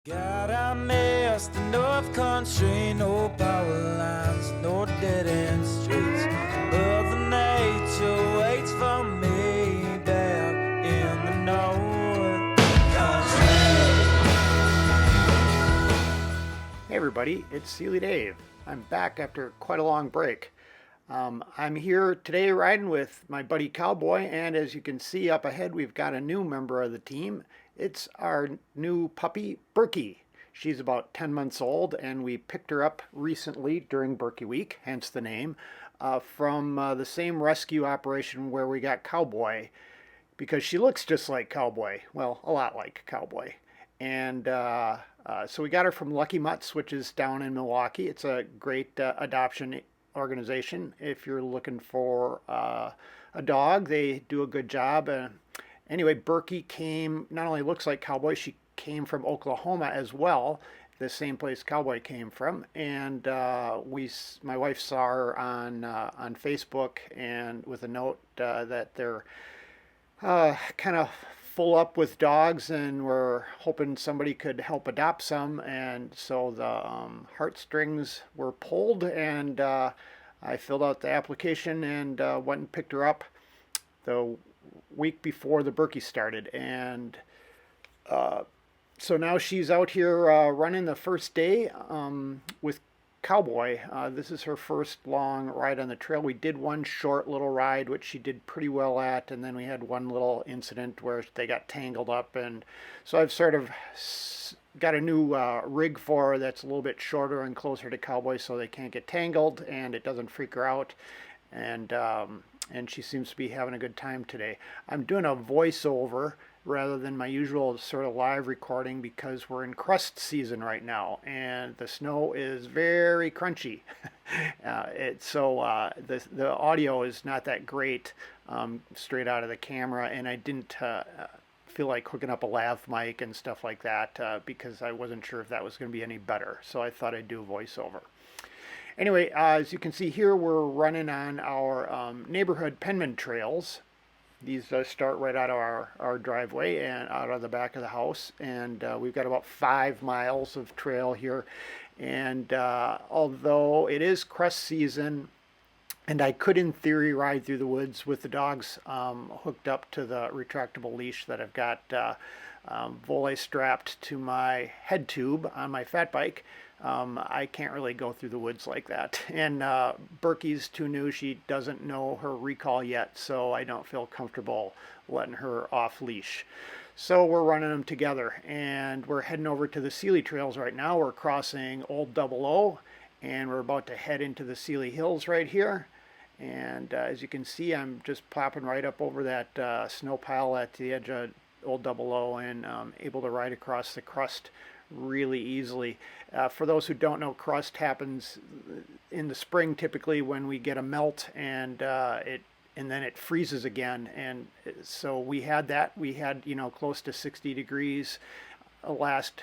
God, I missed the North Country, no power lines, no dead-end streets. Mother Nature waits for me back in the North Country. Hey everybody, it's Seeley Dave. I'm back after quite a long break. I'm here today riding with my buddy Cowboy, and as you can see up ahead, we've got a new member of the team. It's our new puppy, Birkie. She's about 10 months old, and we picked her up recently during Birkie Week, hence the name, from the same rescue operation where we got Cowboy, because she looks just like Cowboy. Well, a lot like Cowboy. And so we got her from Lucky Mutts, which is down in Milwaukee. It's a great adoption organization. If you're looking for a dog, they do a good job. Anyway, Birkie came, not only looks like Cowboy, she came from Oklahoma as well, the same place Cowboy came from. And my wife saw her on Facebook, and with a note that they're kind of full up with dogs, and we're hoping somebody could help adopt some. And so the heartstrings were pulled, and I filled out the application and went and picked her up the week before the Birkie started. And so now she's out here running the first day with Cowboy. This is her first long ride on the trail. We did one short little ride, which she did pretty well at, and then we had one little incident where they got tangled up. And so I've sort of got a new rig for her that's a little bit shorter and closer to Cowboy, so they can't get tangled and it doesn't freak her out. And she seems to be having a good time today. I'm doing a voiceover rather than my usual sort of live recording because we're in crust season right now, and the snow is very crunchy. The audio is not that great straight out of the camera, and I didn't feel like hooking up a lav mic and stuff like that because I wasn't sure if that was going to be any better, so I thought I'd do a voiceover. Anyway, as you can see here, we're running on our neighborhood Penman trails. These start right out of our driveway and out of the back of the house. And we've got about 5 miles of trail here. And although it is crust season, and I could, in theory, ride through the woods with the dogs hooked up to the retractable leash that I've got volley strapped to my head tube on my fat bike, I can't really go through the woods like that. And Birkie's too new. She doesn't know her recall yet, so I don't feel comfortable letting her off leash. So we're running them together, and we're heading over to the Seeley trails right now. We're crossing Old Double O, and we're about to head into the Seeley Hills right here. And as you can see, I'm just popping right up over that snow pile at the edge of Old Double O, and able to ride across the crust really easily. For those who don't know, crust happens in the spring typically when we get a melt, and then it freezes again. And so we had that. We had close to 60 degrees last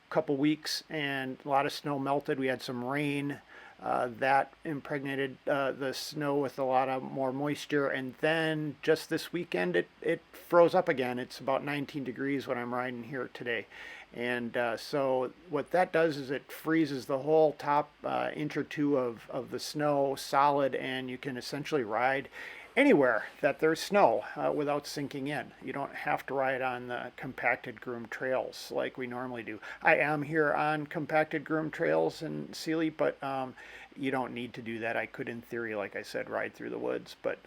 couple weeks, and a lot of snow melted. We had some rain that impregnated the snow with a lot of more moisture, and then just this weekend it froze up again. It's about 19 degrees when I'm riding here today. And so what that does is it freezes the whole top inch or two of the snow solid, and you can essentially ride anywhere that there's snow without sinking in. You don't have to ride on the compacted groom trails like we normally do. I am here on compacted groom trails in Seeley, but you don't need to do that. I could, in theory, like I said, ride through the woods, but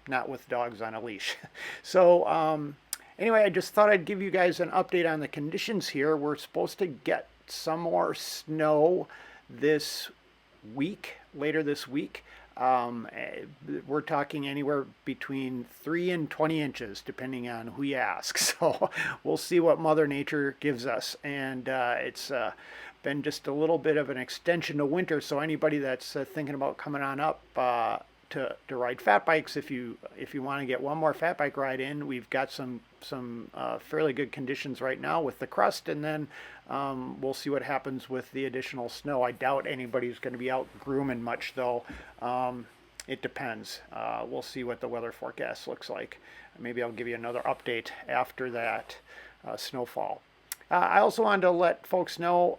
not with dogs on a leash. So anyway, I just thought I'd give you guys an update on the conditions here. We're supposed to get some more snow this week, later this week. We're talking anywhere between 3 and 20 inches, depending on who you ask. So we'll see what Mother Nature gives us. And it's been just a little bit of an extension to winter. So anybody that's thinking about coming on up to ride fat bikes, if you want to get one more fat bike ride in, we've got some fairly good conditions right now with the crust, and then we'll see what happens with the additional snow. I doubt anybody's going to be out grooming much, though. It depends. We'll see what the weather forecast looks like. Maybe I'll give you another update after that snowfall. I also wanted to let folks know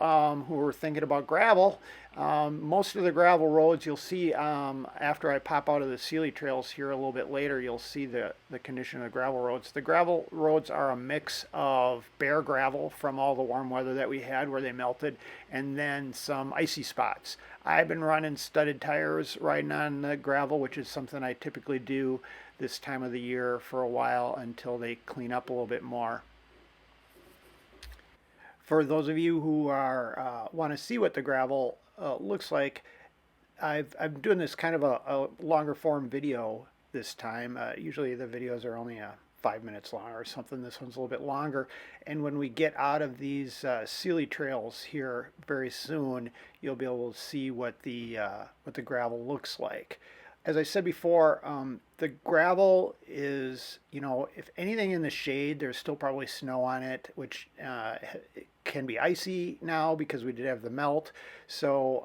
who are thinking about gravel. Most of the gravel roads you'll see after I pop out of the Seeley trails here a little bit later, you'll see the condition of the gravel roads. The gravel roads are a mix of bare gravel from all the warm weather that we had where they melted, and then some icy spots. I've been running studded tires riding on the gravel, which is something I typically do this time of the year for a while until they clean up a little bit more. For those of you who are want to see what the gravel looks like, I'm doing this kind of a longer form video this time. Usually the videos are only 5 minutes long or something. This one's a little bit longer. And when we get out of these Seeley trails here very soon, you'll be able to see what the gravel looks like. As I said before, the gravel is, if anything in the shade, there's still probably snow on it, which can be icy now because we did have the melt. So,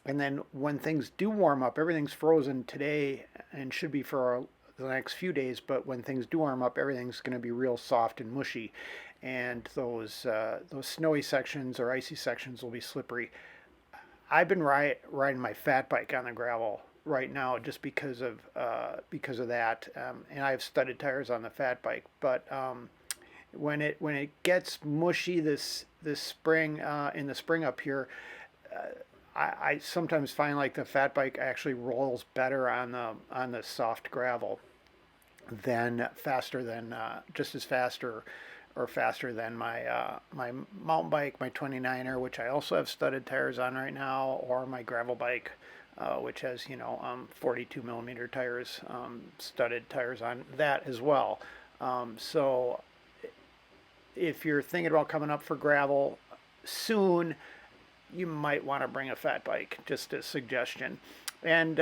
and then when things do warm up, everything's frozen today and should be for the next few days, but when things do warm up, everything's going to be real soft and mushy. And those snowy sections or icy sections will be slippery. I've been riding my fat bike on the gravel right now just because of that, and I have studded tires on the fat bike. But when it gets mushy this spring in the spring up here, I sometimes find like the fat bike actually rolls better on the soft gravel than just as fast or faster than my mountain bike, my 29er, which I also have studded tires on right now, or my gravel bike, which has 42 millimeter tires, studded tires on that as well. So if you're thinking about coming up for gravel soon, you might want to bring a fat bike, just a suggestion. And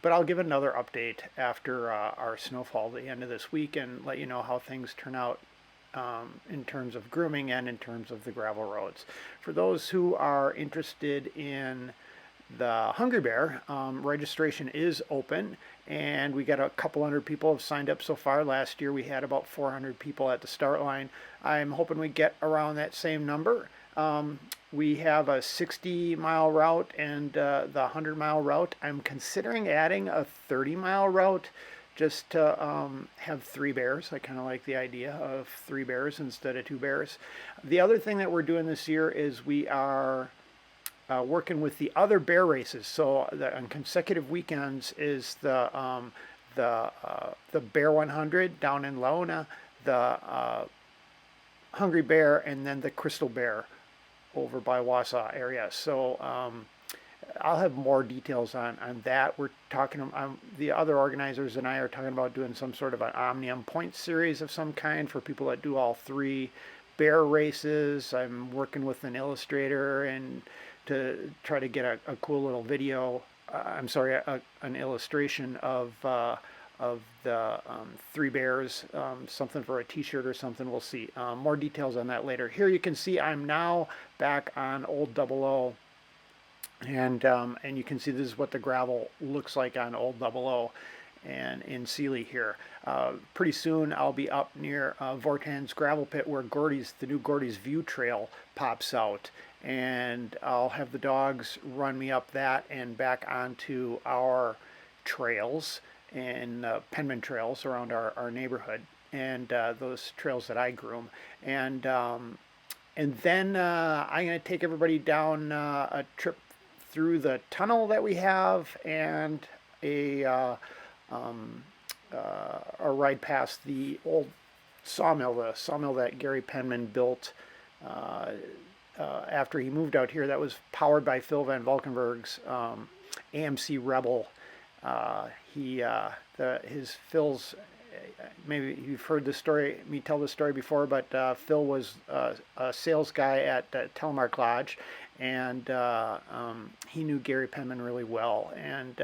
but I'll give another update after our snowfall at the end of this week and let you know how things turn out in terms of grooming and in terms of the gravel roads. For those who are interested in the Hungry Bear, registration is open, and we got a couple hundred people have signed up so far. Last year we had about 400 people at the start line. I'm hoping we get around that same number. We have a 60-mile route and the 100-mile route. I'm considering adding a 30-mile route just to have 3 bears. I kind of like the idea of 3 bears instead of 2 bears. The other thing that we're doing this year is we are working with the other bear races. So on consecutive weekends is the Bear 100 down in Laona, the Hungry Bear, and then the Crystal Bear over by Wausau area. So I'll have more details on that. We're talking, the other organizers and I are talking about doing some sort of an Omnium Point series of some kind for people that do all 3 bear races. I'm working with an illustrator and to try to get a cool little video. An illustration of the 3 bears, something for a t-shirt or something. We'll see. More details on that later. Here you can see I'm now back on Old Double O, and you can see this is what the gravel looks like on Old Double O and in Seeley here. Pretty soon I'll be up near Vortan's gravel pit where the new Gordy's View Trail pops out, and I'll have the dogs run me up that and back onto our trails and Penman trails around our neighborhood, and those trails that I groom. And then I'm going to take everybody down a trip through the tunnel that we have and a ride past the old sawmill, the sawmill that Gordy Penman built after he moved out here. That was powered by Phil Van Valkenburg's AMC Rebel. Phil's, maybe you've heard me tell this story before, but Phil was a sales guy at Telemark Lodge, and he knew Gordy Penman really well, and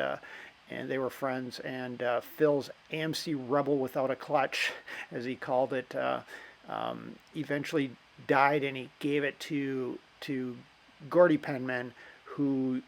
they were friends. And Phil's AMC Rebel without a clutch, as he called it, eventually died, and he gave it to Gordy Penman, who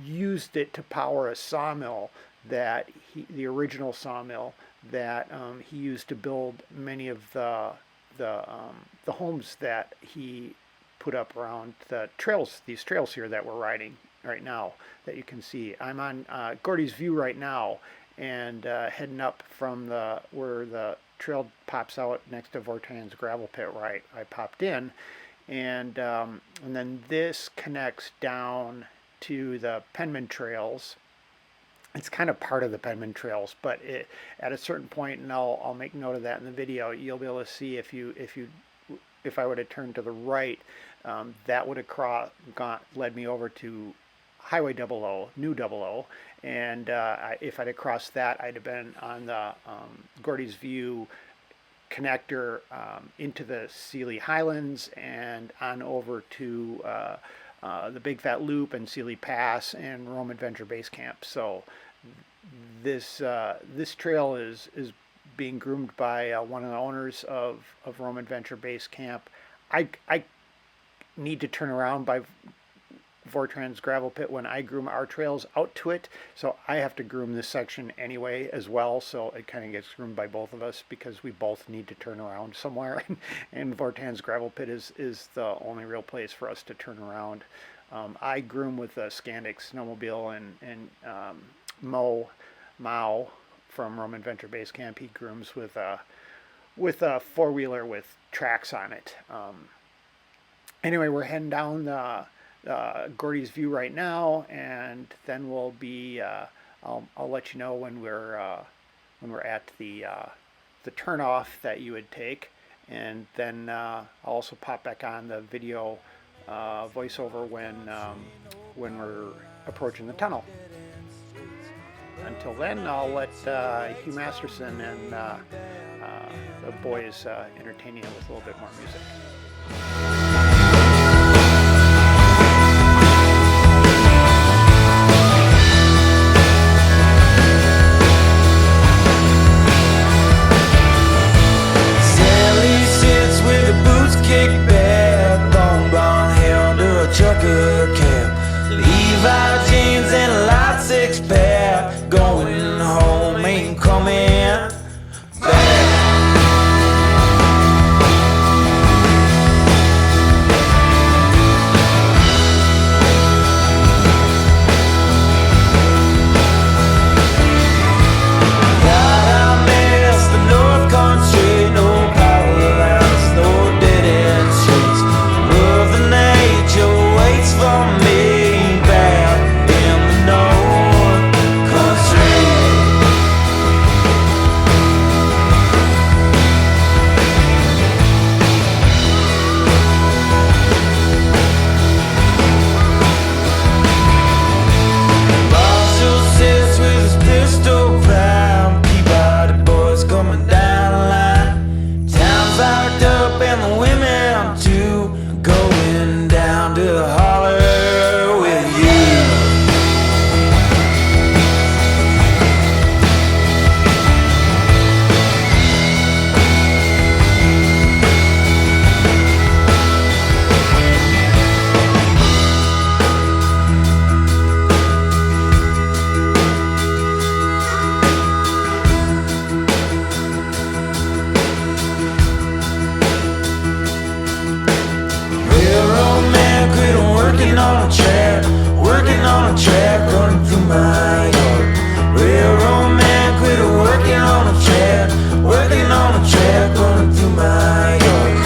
used it to power a sawmill the original sawmill that he used to build many of the the homes that he put up around the trails, these trails here that we're riding right now that you can see. I'm on Gordy's View right now, and heading up from where the trail pops out next to Vortan's gravel pit where I popped in, and then this connects down to the Penman trails. It's kind of part of the Penman trails, but at a certain point, and I'll make note of that in the video, you'll be able to see if I would have turned to the right, that would have led me over to Highway 00, New 00, and if I'd have crossed that, I'd have been on the Gordy's View connector into the Seeley Highlands and on over to the Big Fat Loop and Seeley Pass and Rome Adventure Base Camp. So this trail is being groomed by one of the owners of Rome Adventure Base Camp. I need to turn around by Vortan's gravel pit when I groom our trails out to it, so I have to groom this section anyway as well, so it kind of gets groomed by both of us because we both need to turn around somewhere, and Vortan's gravel pit is the only real place for us to turn around. I groom with a Scandic snowmobile, and Mao from Rome Adventure Base Camp, he grooms with a four-wheeler with tracks on it. Anyway, we're heading down Gordy's View right now, and then we'll be I'll let you know when we're at the turnoff that you would take, and then I'll also pop back on the video voiceover when we're approaching the tunnel. Until then, I'll let Hugh Masterson and the boys entertain you with a little bit more music. Kick back, bone blonde hair under a trucker cap, Levi jeans and a light six pack, going home ain't coming back. God, I miss the North Country, no power lines, no dead end streets. Mother Nature waits for me back in the North Country. Marshall sits with his pistol prime, Peabody boys coming down the line. Town's locked up and the women too, going down to holler with you. Railroad man quit working on a track, running through my yard. Railroad man quit working on a track, running through my yard.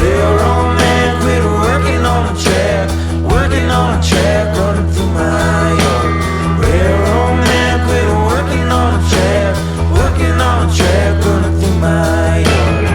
Railroad man quit working on a track, running through my yard. Railroad man quit working on a track, running through my yard.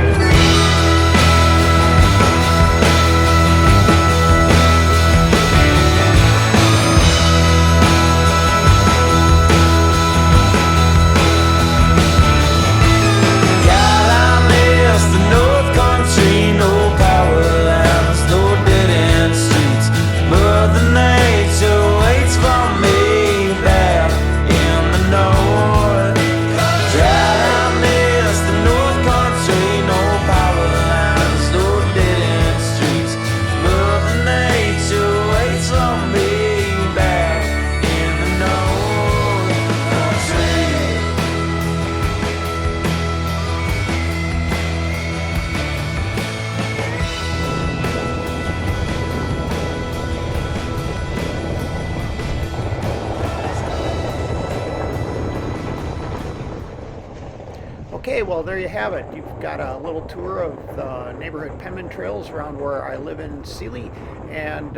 Okay, well, there you have it. You've got a little tour of the neighborhood Penman trails around where I live in Seeley, and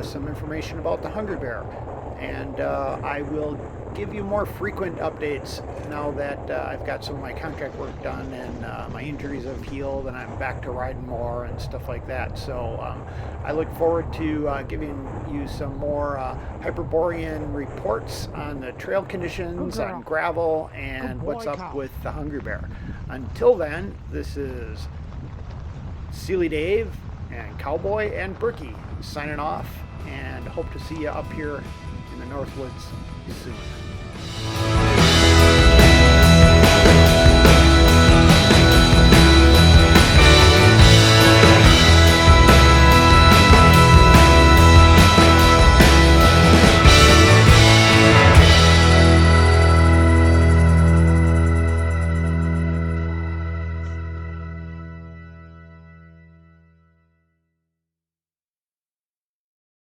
some information about the Hungry Bear. And I will give you more frequent updates now that I've got some of my contract work done and my injuries have healed and I'm back to riding more and stuff like that. So I look forward to giving you some more Hyperborean reports on the trail conditions, on gravel, and what's up with the Hungry Bear. Until then, this is Seeley Dave and Cowboy and Birkie signing off, and hope to see you up here in the Northwoods soon.